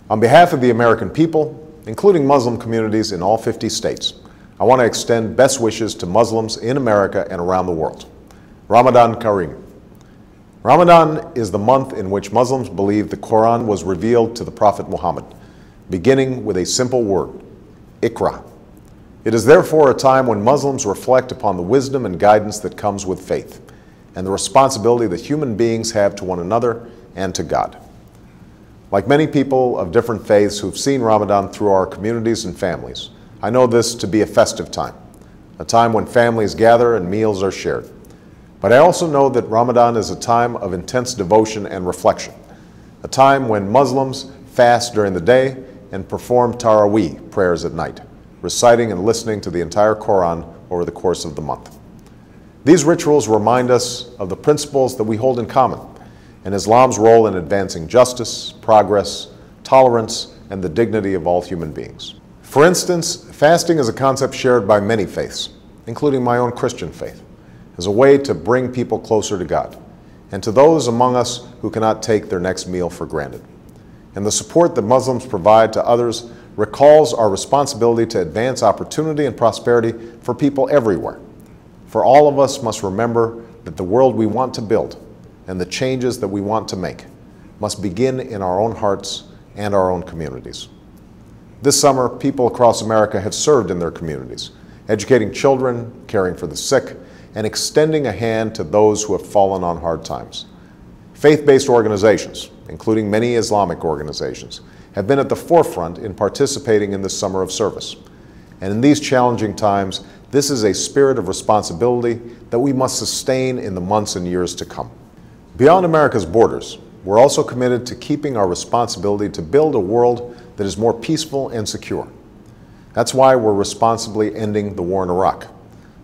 On behalf of the American people, including Muslim communities in all 50 states, I want to extend best wishes to Muslims in America and around the world. Ramadan Kareem. Ramadan is the month in which Muslims believe the Quran was revealed to the Prophet Muhammad, beginning with a simple word, Iqra. It is therefore a time when Muslims reflect upon the wisdom and guidance that comes with faith, and the responsibility that human beings have to one another and to God. Like many people of different faiths who've seen Ramadan through our communities and families, I know this to be a festive time, a time when families gather and meals are shared. But I also know that Ramadan is a time of intense devotion and reflection, a time when Muslims fast during the day and perform Taraweeh prayers at night, reciting and listening to the entire Quran over the course of the month. These rituals remind us of the principles that we hold in common, and Islam's role in advancing justice, progress, tolerance, and the dignity of all human beings. For instance, fasting is a concept shared by many faiths, including my own Christian faith, as a way to bring people closer to God, and to those among us who cannot take their next meal for granted. And the support that Muslims provide to others recalls our responsibility to advance opportunity and prosperity for people everywhere. For all of us must remember that the world we want to build and the changes that we want to make must begin in our own hearts and our own communities. This summer, people across America have served in their communities, educating children, caring for the sick, and extending a hand to those who have fallen on hard times. Faith-based organizations, including many Islamic organizations, have been at the forefront in participating in this summer of service. And in these challenging times, this is a spirit of responsibility that we must sustain in the months and years to come. Beyond America's borders, we're also committed to keeping our responsibility to build a world that is more peaceful and secure. That's why we're responsibly ending the war in Iraq.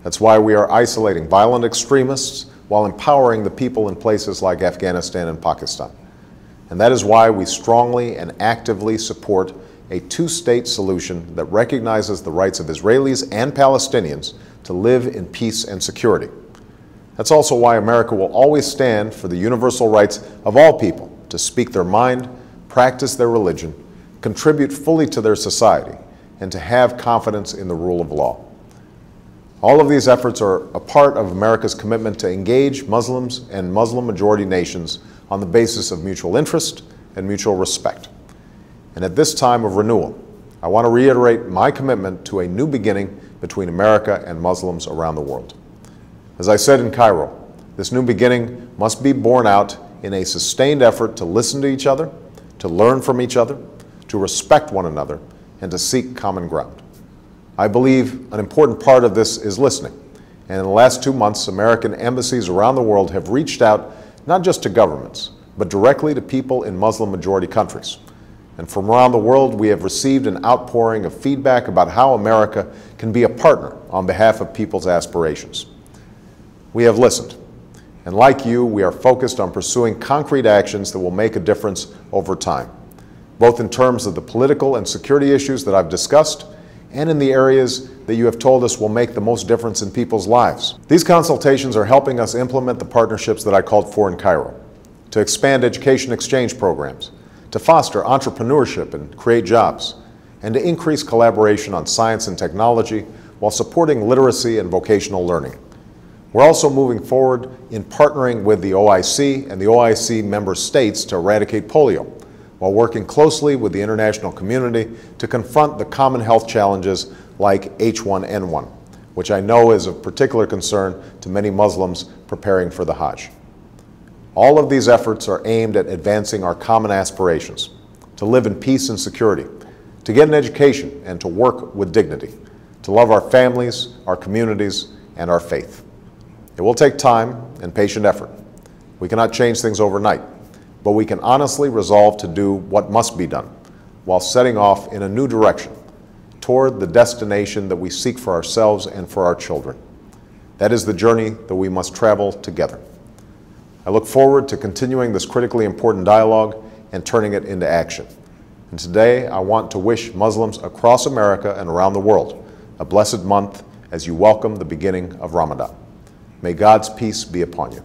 That's why we are isolating violent extremists while empowering the people in places like Afghanistan and Pakistan. And that is why we strongly and actively support a two-state solution that recognizes the rights of Israelis and Palestinians to live in peace and security. That's also why America will always stand for the universal rights of all people to speak their mind, practice their religion, contribute fully to their society, and to have confidence in the rule of law. All of these efforts are a part of America's commitment to engage Muslims and Muslim-majority nations on the basis of mutual interest and mutual respect. And at this time of renewal, I want to reiterate my commitment to a new beginning between America and Muslims around the world. As I said in Cairo, this new beginning must be borne out in a sustained effort to listen to each other, to learn from each other, to respect one another, and to seek common ground. I believe an important part of this is listening. And in the last 2 months, American embassies around the world have reached out not just to governments, but directly to people in Muslim-majority countries. And from around the world, we have received an outpouring of feedback about how America can be a partner on behalf of people's aspirations. We have listened, and like you, we are focused on pursuing concrete actions that will make a difference over time, both in terms of the political and security issues that I've discussed, and in the areas that you have told us will make the most difference in people's lives. These consultations are helping us implement the partnerships that I called for in Cairo, to expand education exchange programs, to foster entrepreneurship and create jobs, and to increase collaboration on science and technology while supporting literacy and vocational learning. We're also moving forward in partnering with the OIC and the OIC member states to eradicate polio, while working closely with the international community to confront the common health challenges like H1N1, which I know is of particular concern to many Muslims preparing for the Hajj. All of these efforts are aimed at advancing our common aspirations, to live in peace and security, to get an education and to work with dignity, to love our families, our communities, and our faith. It will take time and patient effort. We cannot change things overnight, but we can honestly resolve to do what must be done while setting off in a new direction toward the destination that we seek for ourselves and for our children. That is the journey that we must travel together. I look forward to continuing this critically important dialogue and turning it into action. And today, I want to wish Muslims across America and around the world a blessed month as you welcome the beginning of Ramadan. May God's peace be upon you.